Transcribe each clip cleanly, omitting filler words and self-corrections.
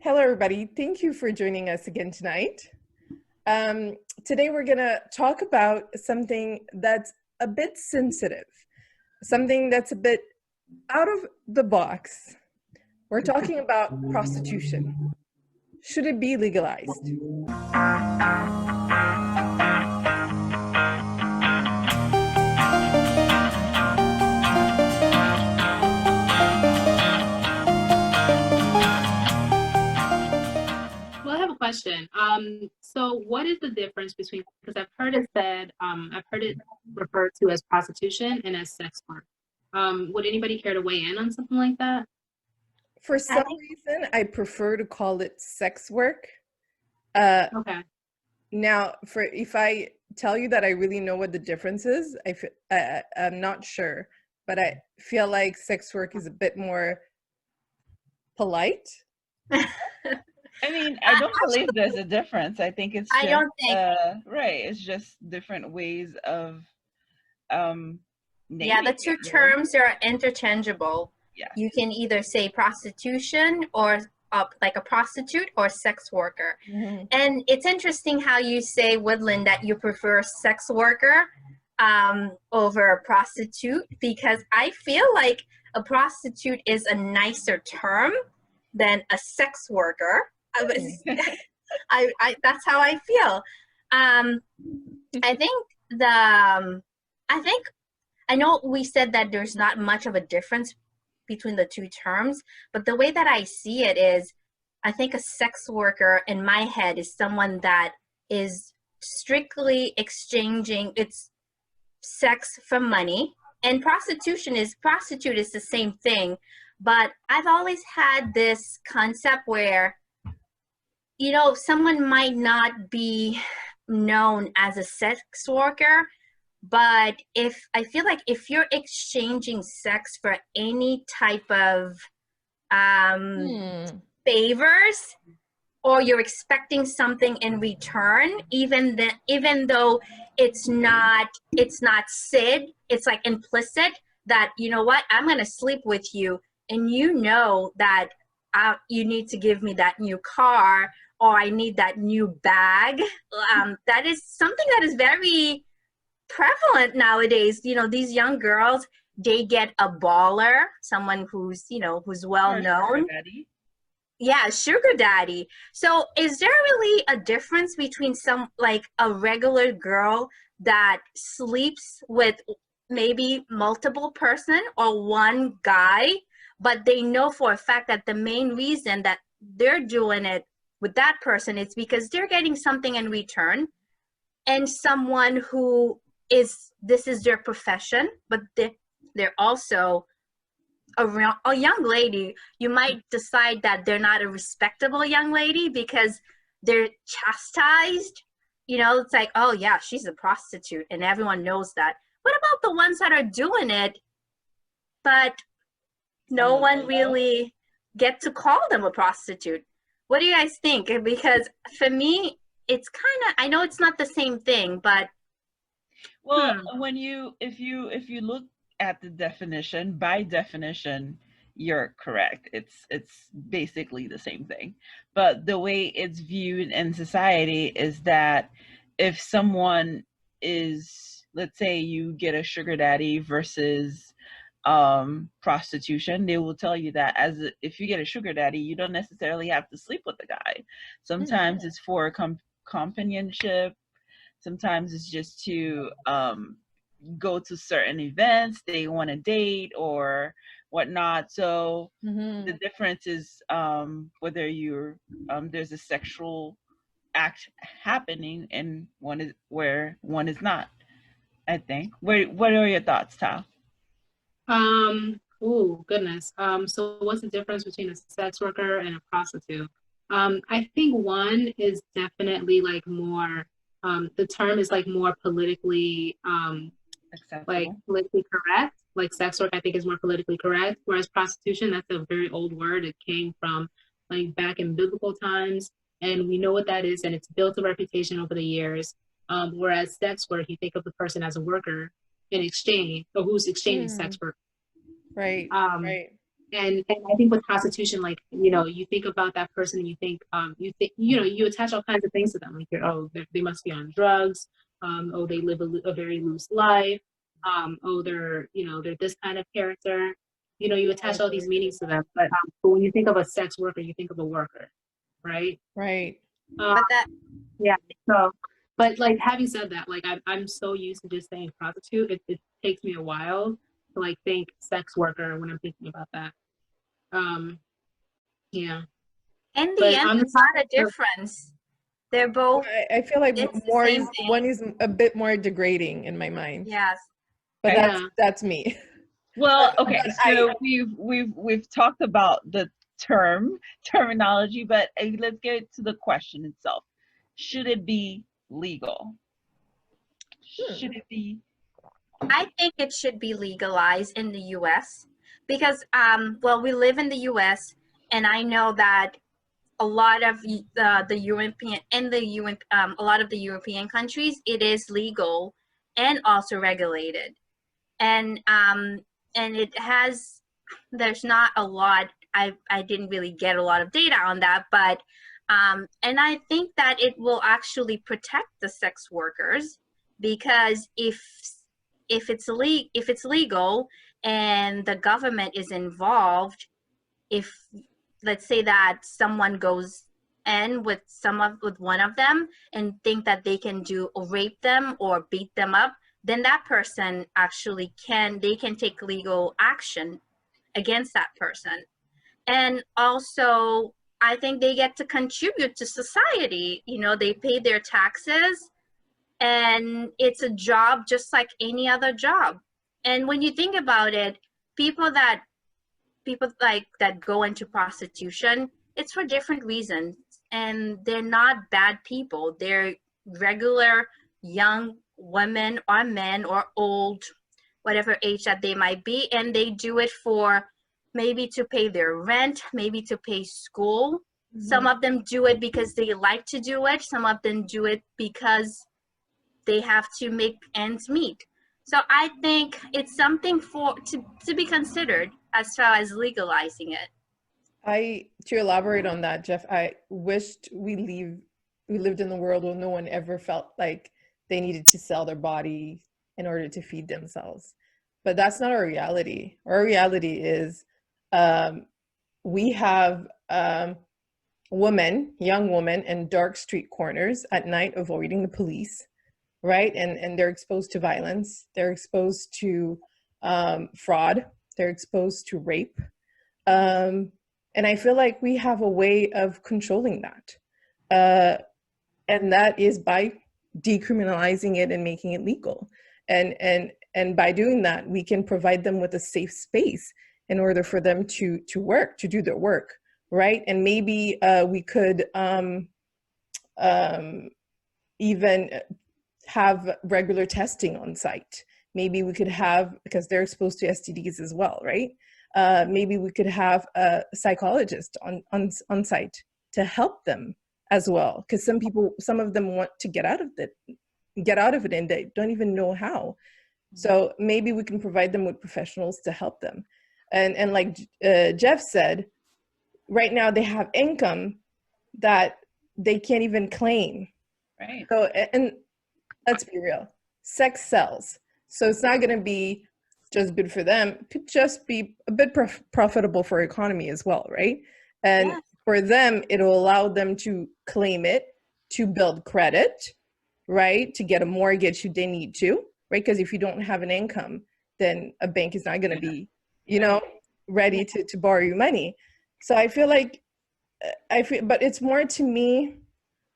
Hello, everybody. Thank you for joining us again tonight. Today, we're going to talk about something that's a bit sensitive, something that's a bit out of the box. We're talking about prostitution. Should it be legalized? Well, I have a question. So what is the difference between, because I've heard it said, I've heard it referred to as prostitution and as sex work. Would anybody care to weigh in on something like that? For some reason, I prefer to call it sex work. Okay. Now, if I tell you that I really know what the difference is, I'm not sure, but I feel like sex work is a bit more polite. I mean, I don't believe there's a difference. I think it's just, I don't think. Right. It's just different ways of Yeah, the two terms are interchangeable. Yeah. You can either say prostitution or like a prostitute or sex worker. Mm-hmm. And it's interesting how you say, Woodland, that you prefer sex worker over a prostitute, because I feel like a prostitute is a nicer term than a sex worker. That's how I feel. I know we said that there's not much of a difference between the two terms, but the way that I see it is, I think a sex worker in my head is someone that is strictly exchanging its sex for money, and prostitute is the same thing. But I've always had this concept where, someone might not be known as a sex worker, but I feel like if you're exchanging sex for any type of favors, or you're expecting something in return, even though it's not said, it's like implicit that, you know what, I'm going to sleep with you, and that you need to give me that new car, or I need that new bag. That is something that is very prevalent nowadays. These young girls, they get a baller, someone who's well known. Yeah, sugar daddy. So is there really a difference between a regular girl that sleeps with maybe multiple person or one guy, but they know for a fact that the main reason that they're doing it with that person is because they're getting something in return, and someone who this is their profession, but they're also a young lady. You might decide that they're not a respectable young lady because they're chastised. It's like, oh yeah, she's a prostitute, and everyone knows that. What about the ones that are doing it, but no one really get to call them a prostitute? What do you guys think? Because for me, it's kind of, I know it's not the same thing, but if you look at the definition, by definition, you're correct. It's basically the same thing. But the way it's viewed in society is that if someone is, let's say you get a sugar daddy versus prostitution, they will tell you that if you get a sugar daddy, you don't necessarily have to sleep with the guy. Sometimes it's for companionship. Sometimes it's just to go to certain events, they want to date or whatnot. So the difference is whether you're there's a sexual act happening and one is not, I think. What are your thoughts, Tal? Oh goodness. So what's the difference between a sex worker and a prostitute? I think one is definitely like more, the term is like more politically acceptable, like politically correct. Like sex work, I think, is more politically correct, whereas prostitution, that's a very old word. It came from like back in biblical times, and we know what that is, and it's built a reputation over the years. Whereas sex work, you think of the person as a worker in exchange, or who's exchanging sex work. Right. Right. And I think with prostitution, like, you know, you think about that person and you think, you know, you attach all kinds of things to them. Like, they must be on drugs. Oh, they live a very loose life. Oh, you know, they're this kind of character. You know, you attach all these meanings to them. But when you think of a sex worker, you think of a worker, right? Right. But that Yeah. So, but like, having said that, like, I'm so used to just saying prostitute. It takes me a while to like think sex worker when I'm thinking about that. Yeah. in the But end, on the it's not a topic of, difference. They're both. I feel like It's the more same is thing. one is a bit more degrading in my mind. Yes. But Yeah. that's me. Well, But okay, so we've talked about the terminology, but let's get to the question itself. Should it be legal? Should it be? I think it should be legalized in the U.S. because, well, we live in the U.S. and I know that a lot of the European a lot of the European countries, it is legal and also regulated, and it has. There's not a lot. I didn't really get a lot of data on that, but and I think that it will actually protect the sex workers because if it's legal and the government is involved, if let's say that someone goes in with one of them and think that they can rape them or beat them up, then that person actually can take legal action against that person. And also, I think they get to contribute to society. You know, they pay their taxes, and it's a job just like any other job. And when you think about it, people that go into prostitution, it's for different reasons, and they're not bad people. They're regular young women or men or old, whatever age that they might be, and they do it for maybe to pay their rent, maybe to pay school. Some of them do it because they like to do it. Some of them do it because they have to make ends meet. So I think it's something to be considered as far as legalizing it. To elaborate on that, Jeff, I wished we lived in the world where no one ever felt like they needed to sell their body in order to feed themselves. But that's not our reality. Our reality is we have young women in dark street corners at night avoiding the police, right? And they're exposed to violence. They're exposed to fraud. They're exposed to rape. And I feel like we have a way of controlling that. And that is by decriminalizing it and making it legal. And by doing that, we can provide them with a safe space in order for them to work, to do their work, right? And maybe we could even have regular testing on site. Maybe we could have, because they're exposed to STDs as well, right? Maybe we could have a psychologist on site to help them as well, because some of them want to get out of it and they don't even know how. So maybe we can provide them with professionals to help them. And like Jeff said, right now they have income that they can't even claim. Right. So, and let's be real, sex sells. So it's not going to be just good for them. It could just be a bit profitable for economy as well, right? And for them, it'll allow them to claim it, to build credit, right? To get a mortgage if they need to, right? Because if you don't have an income, then a bank is not going to be, ready to borrow you money. So I feel like, but it's more, to me,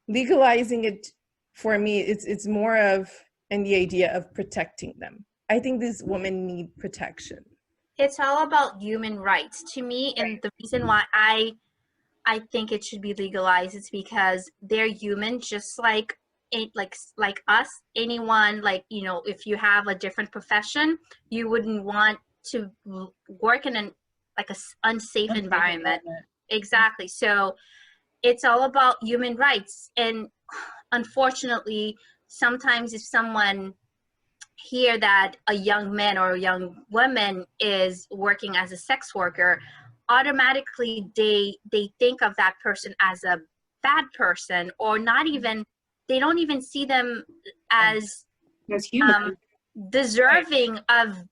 legalizing it for me, it's more of in the idea of protecting them. I think these women need protection. It's all about human rights to me, and the reason why I think it should be legalized is because they're human, just like us. Anyone, if you have a different profession, you wouldn't want to work in an unsafe environment. Exactly. So it's all about human rights. And unfortunately, sometimes if someone hear that a young man or a young woman is working as a sex worker, automatically they think of that person as a bad person, or not even, they don't even see them as human. deserving of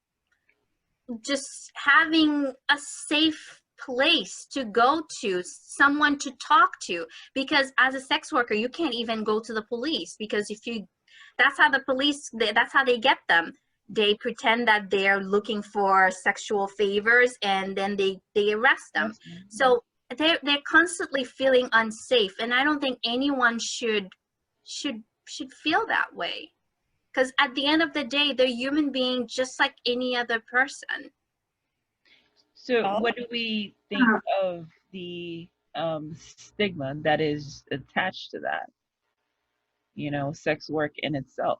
just having a safe place to go to, someone to talk to. Because as a sex worker, you can't even go to the police, because if you, that's how the police, that's how they get them. They pretend that they're looking for sexual favors, and then they arrest them. So they're constantly feeling unsafe, and I don't think anyone should feel that way, because at the end of the day, they're human beings just like any other person. So what do we think of the stigma that is attached to that? You know, sex work in itself.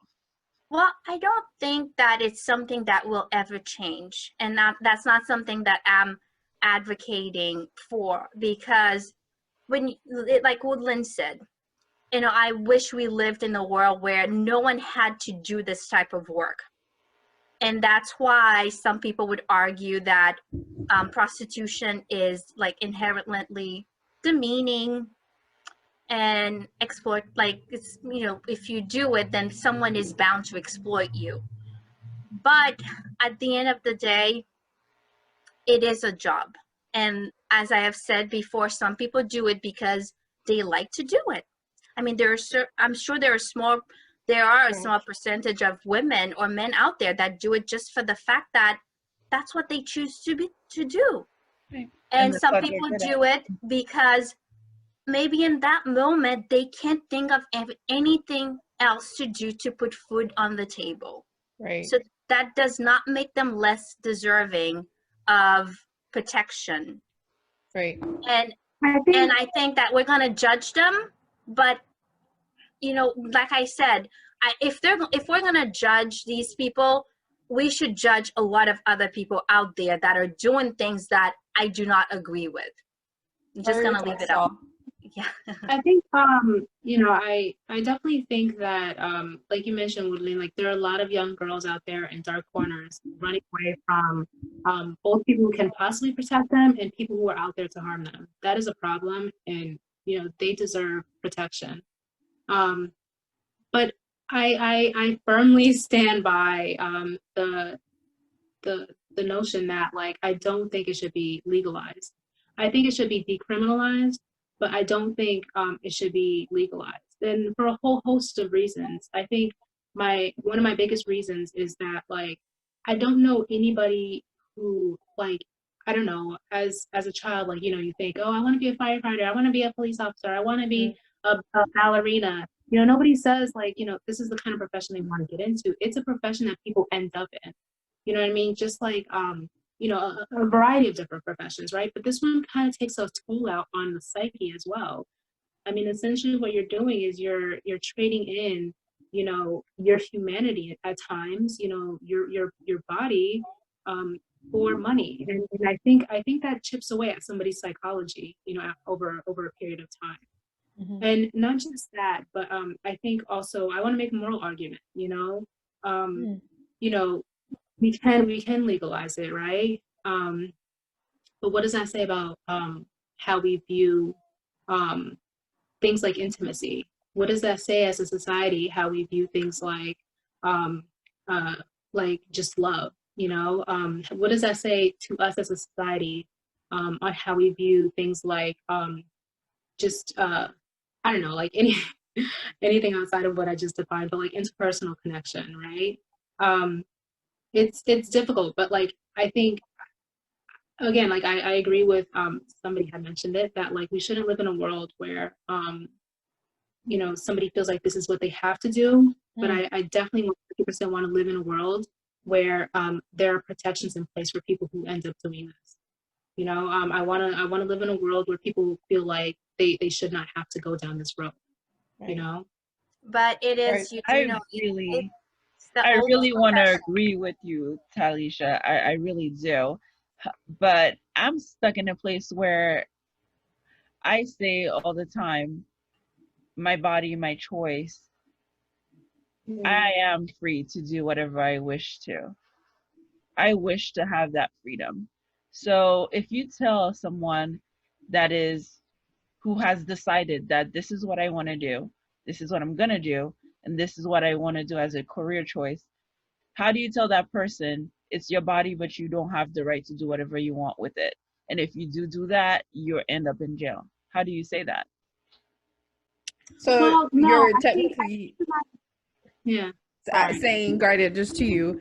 Well, I don't think that it's something that will ever change, and that's not something that I'm advocating for, because when, like Woodland said, you know, I wish we lived in a world where no one had to do this type of work. And that's why some people would argue that prostitution is like inherently demeaning and exploit, like, it's, you know, if you do it, then someone is bound to exploit you. But at the end of the day, it is a job. And as I have said before, some people do it because they like to do it. I mean, I'm sure there are a small percentage of women or men out there that do it just for the fact that that's what they choose to do. Right. And some people do it because maybe in that moment they can't think of anything else to do to put food on the table. Right. So that does not make them less deserving of protection. Right. And I think that we're gonna judge them, but you know, like I said, if we're gonna judge these people, we should judge a lot of other people out there that are doing things that I do not agree with. I'm just gonna leave it out. Yeah. I think you know, I definitely think that like you mentioned, Woodley, like there are a lot of young girls out there in dark corners running away from both people who can possibly protect them and people who are out there to harm them. That is a problem, and you know, they deserve protection. But I firmly stand by the notion that, like, I don't think it should be legalized. I think it should be decriminalized, but I don't think it should be legalized. And for a whole host of reasons. I think one of my biggest reasons is that, like, I don't know anybody who, like, I don't know, as a child, like, you know, you think, oh, I want to be a firefighter, I want to be a police officer, I want to be a ballerina. You know, nobody says, like, you know, this is the kind of profession they want to get into. It's a profession that people end up in. You know what I mean? Just like, you know, a variety of different professions, right? But this one kind of takes a toll out on the psyche as well. I mean, essentially what you're doing is you're trading in, you know, your humanity at times, you know, your body for money. And I think that chips away at somebody's psychology, you know, over a period of time. Mm-hmm. And not just that, but I think also I want to make a moral argument, you know, you know, we can legalize it, right? But what does that say about how we view things like intimacy? What does that say as a society, how we view things like just love, you know? What does that say to us as a society on how we view things like just I don't know, like anything outside of what I just defined, but like interpersonal connection, right? It's difficult, but like I think, again, like I agree with somebody had mentioned it, that like we shouldn't live in a world where you know, somebody feels like this is what they have to do. But I definitely 100% want to live in a world where there are protections in place for people who end up doing this. You know, I want to live in a world where people feel like they should not have to go down this road. Right. You know, but it is. I really want to agree with you, Talisha. I really do. But I'm stuck in a place where I say all the time, my body, my choice. I am free to do whatever I wish to. I wish to have that freedom. So if you tell someone who has decided that this is what I want to do, this is what I'm going to do, and this is what I want to do as a career choice, how do you tell that person it's your body, but you don't have the right to do whatever you want with it? And if you do that, you'll end up in jail. How do you say that? So Well, no, you're I think- technically yeah. Sorry. saying, Guardia, just to you,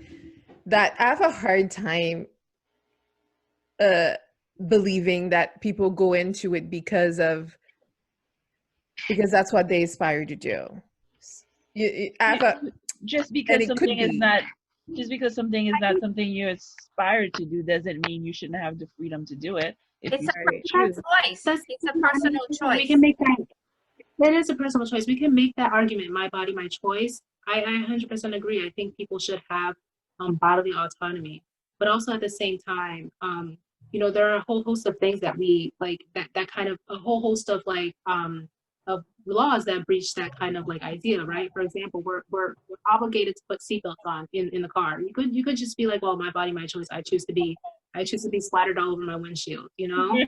that I have a hard time believing that people go into it because that's what they aspire to do. I have a, Just because it could something is be. not something you aspire to do doesn't mean you shouldn't have the freedom to do it if It's you a choose. choice. It's a personal choice. We can make that. It is a personal choice. We can make that argument, my body, my choice. I 100% agree. I think people should have bodily autonomy, but also at the same time, you know, there are a whole host of things that we like that kind of a whole host of like of laws that breach that kind of like idea, right? For example, we're obligated to put seatbelts on in the car. You could just be like, well, my body, my choice. I choose to be splattered all over my windshield, you know?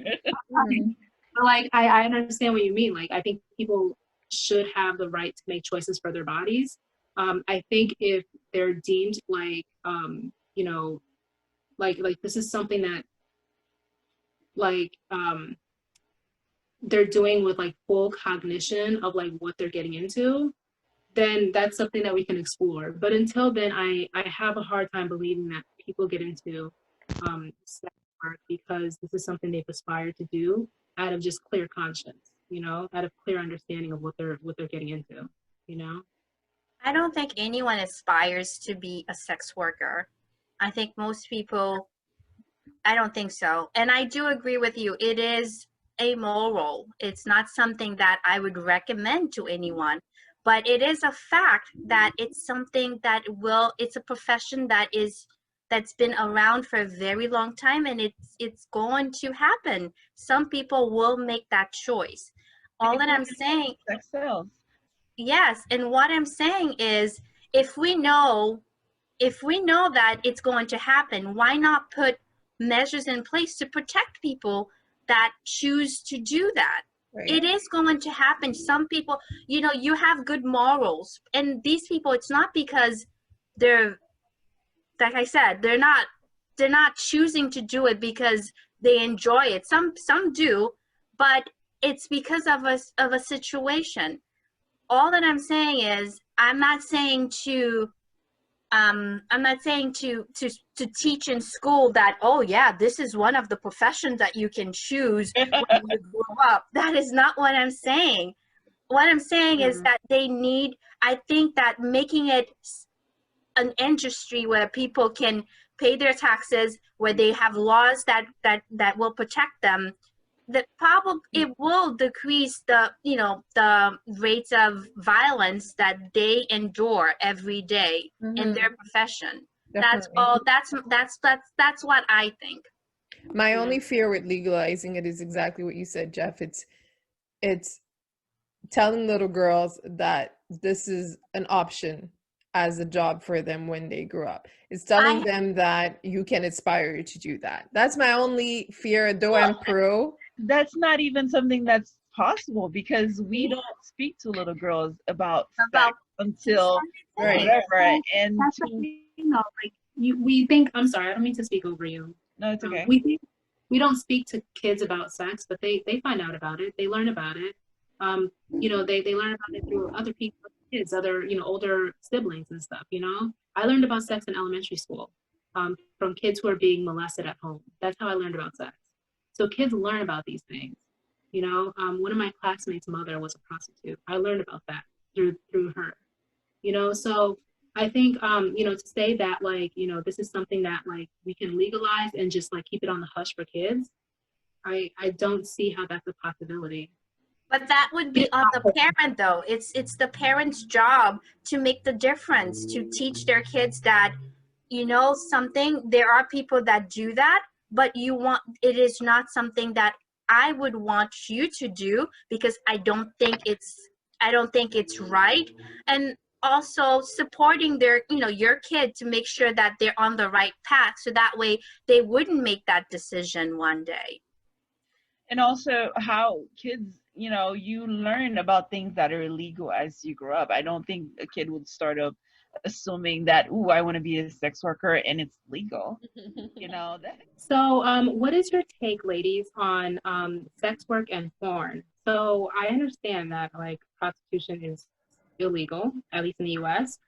But like I understand what you mean. Like I think people should have the right to make choices for their bodies. I think if they're deemed like you know, like this is something that like they're doing with like full cognition of like what they're getting into, then that's something that we can explore. But until then, I have a hard time believing that people get into sex work because this is something they've aspired to do out of just clear conscience, you know, out of clear understanding of what they're getting into, you know. I don't think anyone aspires to be a sex worker. I think most people, I don't think so. And I do agree with you. It is amoral. It's not something that I would recommend to anyone, but it is a fact that it's something that it's a profession that's been around for a very long time, and it's going to happen. Some people will make that choice. All that I'm saying, Sex sells. yes, and what I'm saying is if we know that it's going to happen, why not put measures in place to protect people that choose to do that? Right. It is going to happen. Some people, you know, you have good morals, and these people, it's not because they're, like I said, they're not choosing to do it because they enjoy it. Some do, but it's because of a situation. All that I'm saying is I'm not saying to teach in school that, oh yeah, this is one of the professions that you can choose when you grow up. That is not what I'm saying. What I'm saying is that I think that making it an industry where people can pay their taxes, where they have laws that will protect them, that probably it will decrease the rates of violence that they endure every day in their profession. Definitely. That's what I think. My only fear with legalizing it is exactly what you said, Jeff. It's telling little girls that this is an option as a job for them when they grow up. It's telling them that you can aspire to do that. That's my only fear, though I'm pro. That's not even something that's possible because we don't speak to little girls about sex until whatever. And that's the thing, though. Like we think. I'm sorry, I don't mean to speak over you. No, it's okay. We don't speak to kids about sex, but they find out about it. They learn about it. You know, they learn about it through other people, kids, other, you know, older siblings and stuff. You know, I learned about sex in elementary school from kids who are being molested at home. That's how I learned about sex. So kids learn about these things. You know, one of my classmates' mother was a prostitute. I learned about that through her. You know, so I think you know, to say that like, you know, this is something that like we can legalize and just like keep it on the hush for kids, I don't see how that's a possibility. But that would be on the parent, though. It's the parent's job to make the difference, to teach their kids that, you know, there are people that do that, but it is not something that I would want you to do because I don't think it's right. And also supporting their, your kid to make sure that they're on the right path, so that way they wouldn't make that decision one day. And also how kids, you learn about things that are illegal as you grow up. I don't think a kid would start up assuming that, ooh, I want to be a sex worker and it's legal. So what is your take, ladies, on sex work and porn? So I understand that like prostitution is illegal, at least in the US.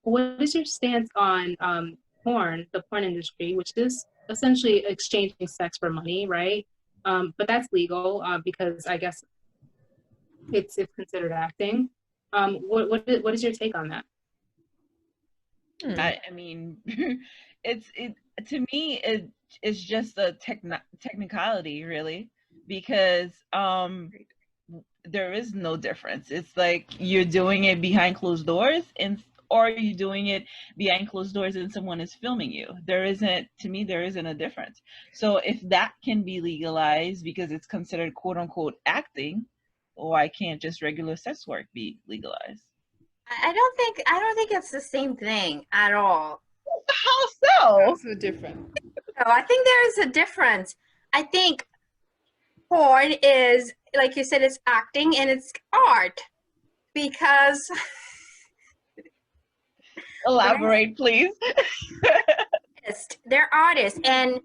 What is your stance on porn, the porn industry, which is essentially exchanging sex for money, right? But that's legal because I guess it's considered acting. What is your take on that? I mean, to me it's just a technicality, really, because there is no difference. It's like you're doing it behind closed doors, or you're doing it behind closed doors and someone is filming you. There isn't a difference. So if that can be legalized because it's considered quote unquote acting, why can't just regular sex work be legalized? I don't think it's the same thing at all. How so? How's it different? No, I think there is a difference. I think porn is, like you said, it's acting and it's art, because Elaborate, please. they're artists. And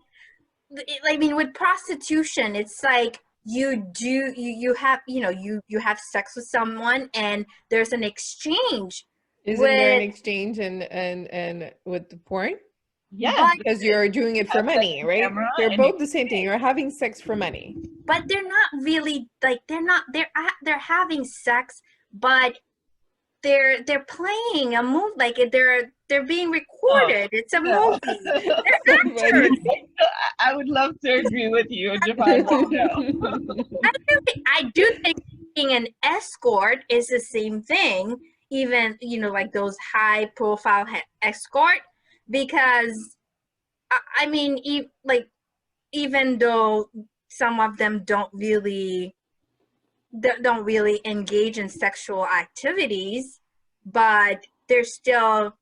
I mean, with prostitution, it's like you have sex with someone and there's an exchange. Isn't there an exchange and with the porn? Yes, because you're doing it for money, right? They're both the same thing. You're having sex for money. But they're not really like they're having sex, but they're playing a movie, like they're being recorded. It's a movie. They're actors. I would love to agree with you, Japan. I do think being an escort is the same thing, even like those high profile escort, because I mean, even though some of them don't really engage in sexual activities, but they still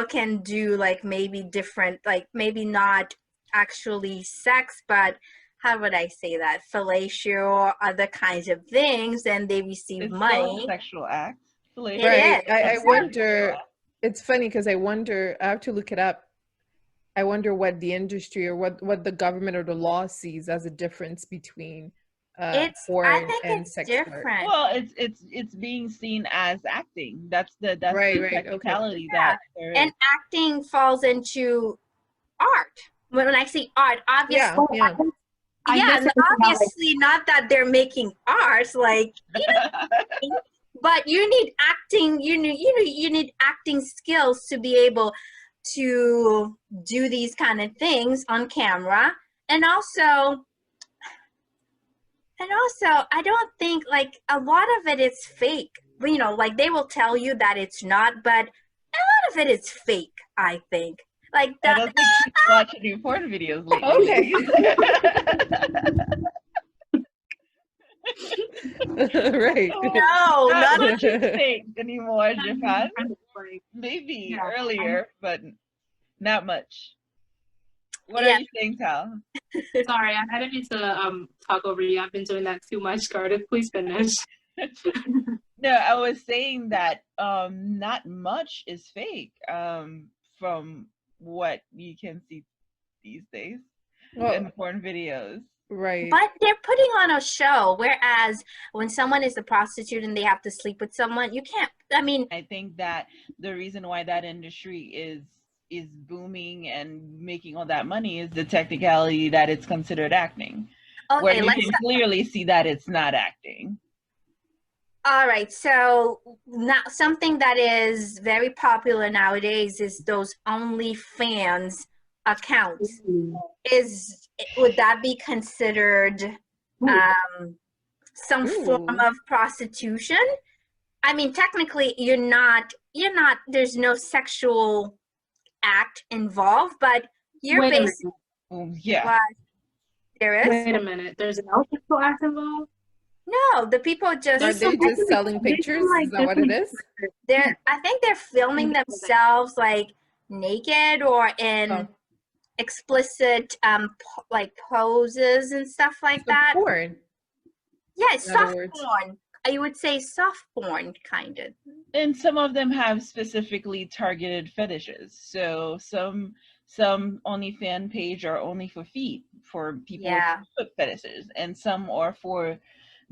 can do like maybe different, like maybe not actually sex, but how would I say that, fellatio or other kinds of things, and they receive money. Still a sexual act. Right. I wonder. It's funny because I wonder. I have to look it up. I wonder what the industry or what the government or the law sees as a difference between porn and sex work. Well, it's being seen as acting. That's the technicality that and acting falls into art. When I say art, obviously, obviously not that they're making art, like, but you need acting. You need acting skills to be able to do these kind of things on camera, and also I don't think, like, a lot of it is fake. Like they will tell you that it's not, but a lot of it is fake, I think. Like that. I don't think she's watching new porn videos lately. Okay. Right. No, not what you think anymore, Japan. Maybe earlier, but not much. What are you saying, Tal? Sorry, I didn't mean to talk over you. I've been doing that too much, Cardiff. Please finish. No, I was saying that not much is fake from what you can see these days in porn videos. Right. But they're putting on a show, whereas when someone is a prostitute and they have to sleep with someone, you can't. I mean, I think that the reason why that industry is booming and making all that money is the technicality that it's considered acting. Okay, where you can clearly see that it's not acting. All right, so now something that is very popular nowadays is those OnlyFans accounts. Would that be considered some form of prostitution? I mean, technically, you're not. There's no sexual act involved, but you're basically. Yeah. There is. Wait a minute. There's no sexual act involved? No, the people just Are they just selling pictures? Is that what it is? I think they're filming themselves like naked or in Oh. explicit like poses and stuff like So that. porn. Yeah, In soft other words. porn. I would say soft porn, kind of. And some of them have specifically targeted fetishes. So some OnlyFans page are only for feet, for people Yeah. with foot fetishes, and some are for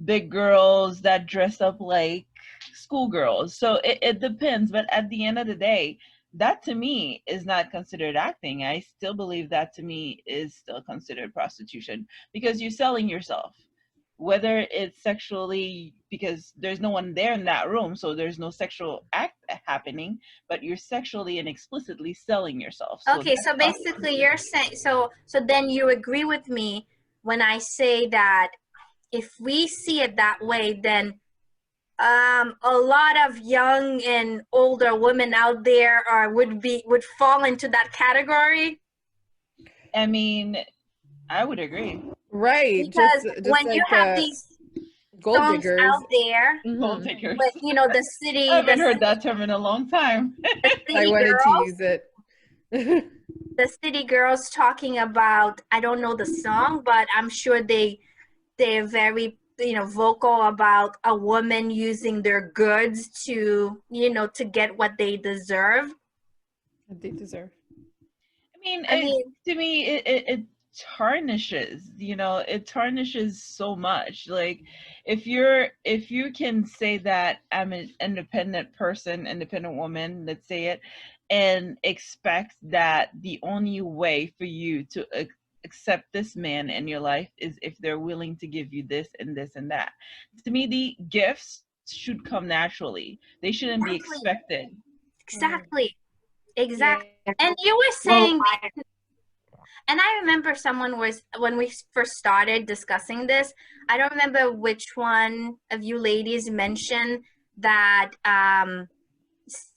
big girls that dress up like schoolgirls. So it depends. But at the end of the day, that to me is not considered acting. I still believe that to me is still considered prostitution, because you're selling yourself. Whether it's sexually, because there's no one there in that room, so there's no sexual act happening, but you're sexually and explicitly selling yourself. So Okay, so basically you're saying, so then you agree with me when I say that if we see it that way, then a lot of young and older women out there would fall into that category. I mean, I would agree. Right. Because just when like you have these gold songs diggers out there, Gold diggers. with the city, I haven't heard that term in a long time. the city I wanted girls, to use it. the city girls talking about, I don't know the song, but I'm sure they're very vocal about a woman using their goods to to get what they deserve. What they deserve. I mean, to me, it tarnishes, it tarnishes so much. Like, if you can say that I'm an independent person, independent woman, let's say it, and expect that the only way for you to accept this man in your life is if they're willing to give you this and this and that. To me, the gifts should come naturally. They shouldn't be expected. Exactly. And you were saying, and I remember when we first started discussing this, I don't remember which one of you ladies mentioned that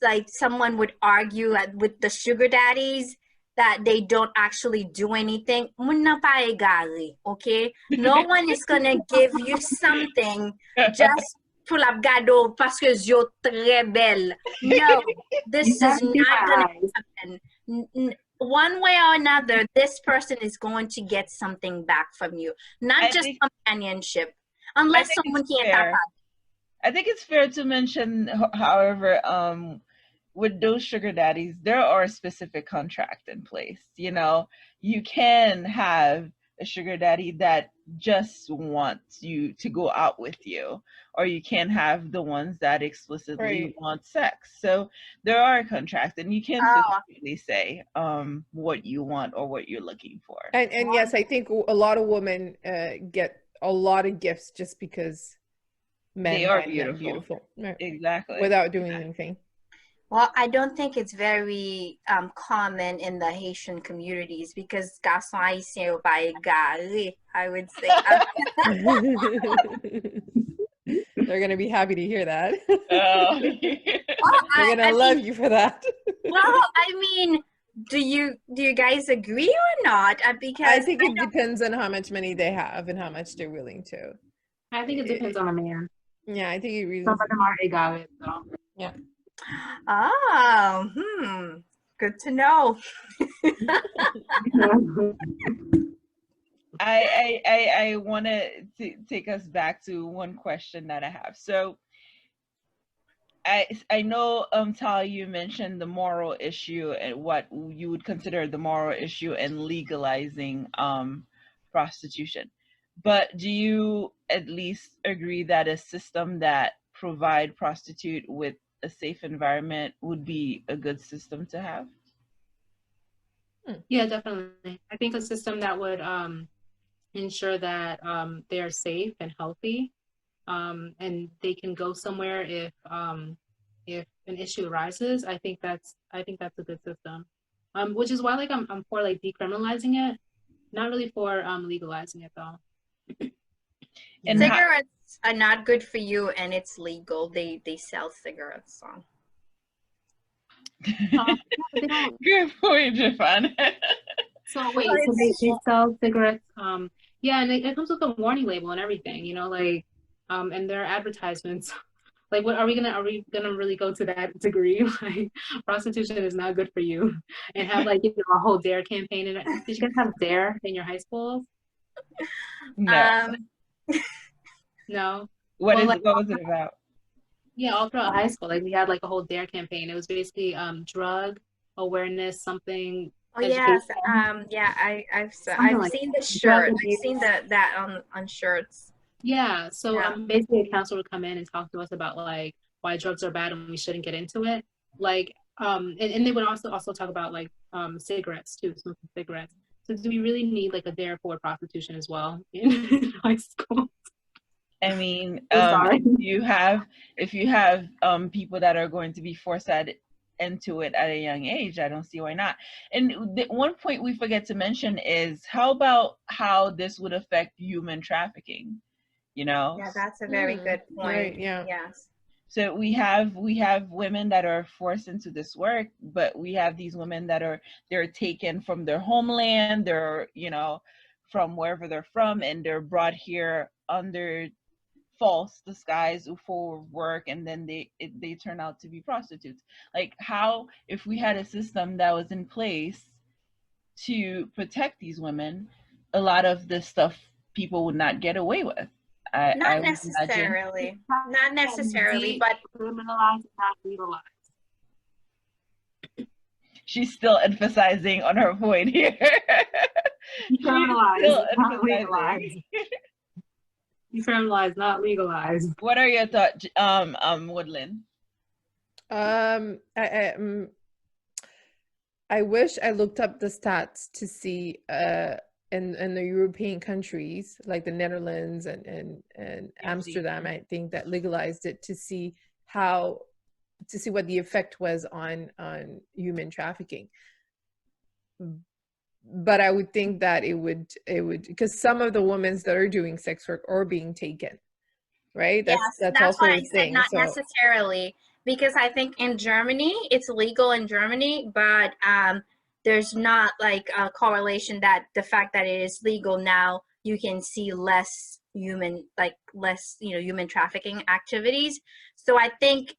like someone would argue with the sugar daddies that they don't actually do anything. Okay? No one is gonna give you something just pour la gado parce que you're très belle. No, this is not gonna happen. One way or another, this person is going to get something back from you, not just companionship, unless someone can't tap. I think it's fair to mention, however, with those sugar daddies, there are specific contracts in place. You can have a sugar daddy that just wants you to go out with you, or you can have the ones that explicitly want sex. So there are contracts, and you can't specifically say what you want or what you're looking for. And yes, I think a lot of women get a lot of gifts just because men they are find beautiful. them beautiful. Exactly. Without doing anything. Well, I don't think it's very common in the Haitian communities because garçon haïtien au pas égaré, I would say. They're gonna be happy to hear that. Oh. They're gonna love you for that. Well, I mean, do you guys agree or not? Because I think it depends on how much money they have and how much they're willing to. I think it depends on a man. Yeah, I think it really. Some of them are egale, so. Yeah. Oh, good to know. I want to take us back to one question that I have. So I know, Tal, you mentioned the moral issue and what you would consider the moral issue in legalizing prostitution. But do you at least agree that a system that provide prostitute with a safe environment would be a good system to have? Yeah, definitely. I think a system that would ensure that they are safe and healthy, and they can go somewhere if an issue arises. I think that's a good system. Which is why I'm for decriminalizing it, not really for legalizing it though. And cigarettes are not good for you, and it's legal. They sell cigarettes. Good point, Japan. So wait, so they sell cigarettes? Yeah, and it comes with a warning label and everything. and there are advertisements. Like, what are we gonna really go to that degree? Like, prostitution is not good for you, and have like, you know, a whole dare campaign. And did you guys have dare in your high schools? No. No. What Well, is like, what was it about? yeah, all throughout high school, like we had like a whole dare campaign. It was basically drug awareness, something Oh education, yes, yeah, something I've like seen the drug shirt. I've abuse. seen that on shirts. Yeah, so Yeah. basically a counselor would come in and talk to us about like why drugs are bad and we shouldn't get into it. Like and they would also talk about like cigarettes too, smoking cigarettes. So do we really need like a dare for prostitution as well in high school? I mean, I'm sorry. if you have people that are going to be forced into it at a young age, I don't see why not. And one point we forget to mention is how about how this would affect human trafficking? You know, Yeah, that's a very good point. Right, yeah. Yes. so we have women that are forced into this work, but we have these women that they're taken from their homeland, they're, you know, from wherever they're from, and they're brought here under false disguise for work, and then they turn out to be prostitutes. Like, how, if we had a system that was in place to protect these women, a lot of this stuff people would not get away with. I Not would imagine. necessarily. Not necessarily, but Decriminalized, not legalized. She's still emphasizing on her point here. Decriminalized, not legalized. Decriminalized, not legalized. What are your thoughts, Woodland? I wish I looked up the stats to see in the European countries like the Netherlands and Amsterdam, I think, that legalized it, to see what the effect was on human trafficking. But I would think that it would, because some of the women that are doing sex work are being taken, right? That's also why I a thing. said not necessarily, because I think in Germany it's legal in Germany, but there's not like a correlation that the fact that it is legal now, you can see less human trafficking activities. So I think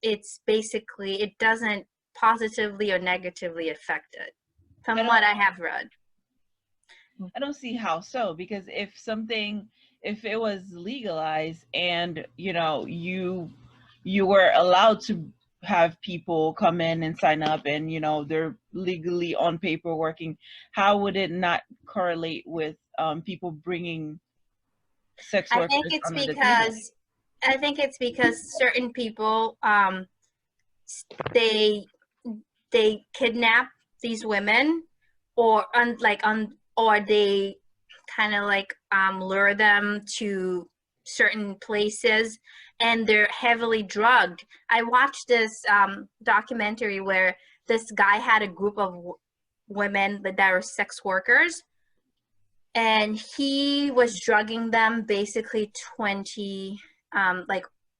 it's basically, it doesn't positively or negatively affect it, from what I have read. I don't see how so, because if it was legalized and, you know, you were allowed to have people come in and sign up and, you know, they're legally on paper working, how would it not correlate with people bringing sex workers? I think it's because certain people they kidnap these women, or they kind of like lure them to certain places, and they're heavily drugged. I watched this documentary where this guy had a group of women that were sex workers, and he was drugging them basically 20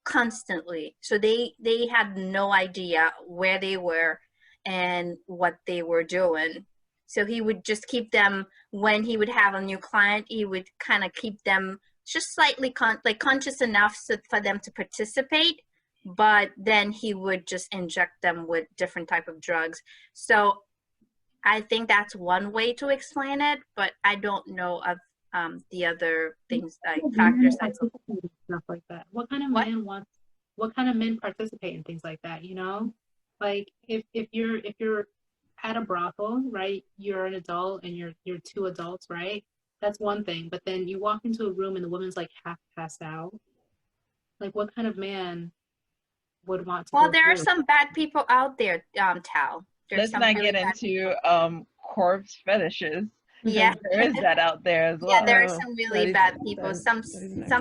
constantly. So they had no idea where they were and what they were doing. So he would just keep them, when he would have a new client, he would kind of keep them just slightly conscious enough for them to participate, but then he would just inject them with different type of drugs. So I think that's one way to explain it, but I don't know of the other things, like factors that stuff like that. What kind of men participate in things like that, you know? Like if you're at a brothel, right, you're an adult and you're two adults, right? That's one thing. But then you walk into a room and the woman's like half passed out. Like, what kind of man would want to? Well, there are some bad people out there, Tal. Let's not get into corpse fetishes. Yeah, there is that out there as well. Yeah, there are some really bad people. Some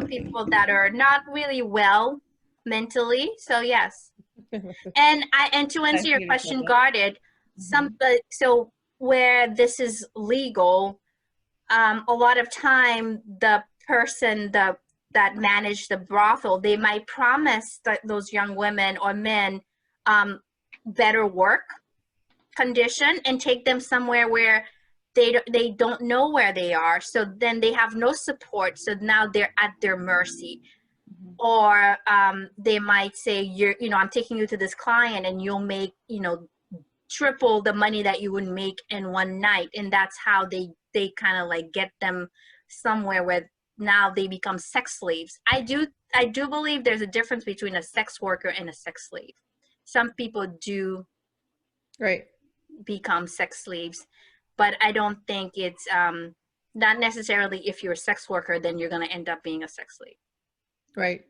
people that are not really well mentally. So yes, and to answer your question, guarded. So where this is legal, a lot of time the person that managed the brothel, they might promise that those young women or men better work condition and take them somewhere where they don't know where they are, so then they have no support, so now they're at their mercy. or they might say, I'm taking you to this client and you'll make, triple the money that you would make in one night. And that's how they kind of like get them somewhere where now they become sex slaves. I do believe there's a difference between a sex worker and a sex slave. Some people do become sex slaves, but I don't think it's not necessarily if you're a sex worker, then you're going to end up being a sex slave. Right.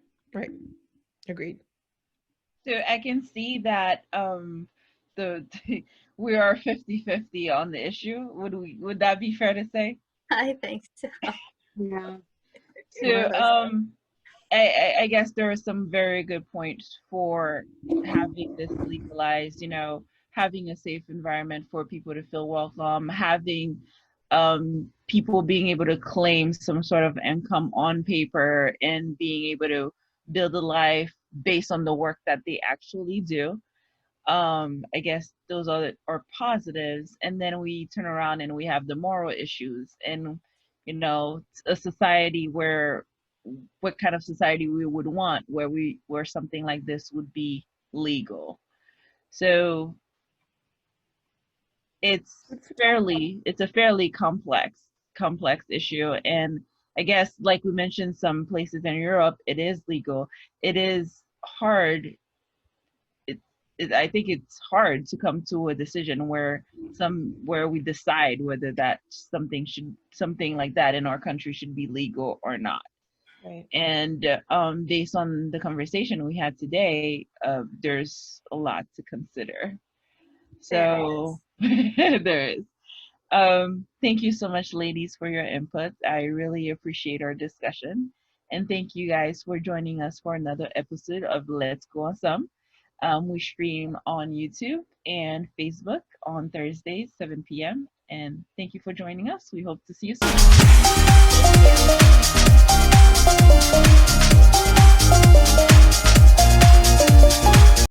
Agreed. So I can see that we are 50-50 on the issue. Would that be fair to say? I think so. Yeah. So I guess there are some very good points for having this legalized, having a safe environment for people to feel welcome, having people being able to claim some sort of income on paper and being able to build a life based on the work that they actually do. I guess those are positives. And then we turn around and we have the moral issues and, a society what kind of society we would want where something like this would be legal. So it's a fairly complex issue. And I guess, like we mentioned, some places in Europe, it is legal. It is hard. I think it's hard to come to a decision where we decide whether that something like that in our country should be legal or not. Right. And based on the conversation we had today, there's a lot to consider. So there is. Thank you so much, ladies, for your input. I really appreciate our discussion. And thank you guys for joining us for another episode of Let's Go Awesome. We stream on YouTube and Facebook on Thursdays, 7 p.m. And thank you for joining us. We hope to see you soon.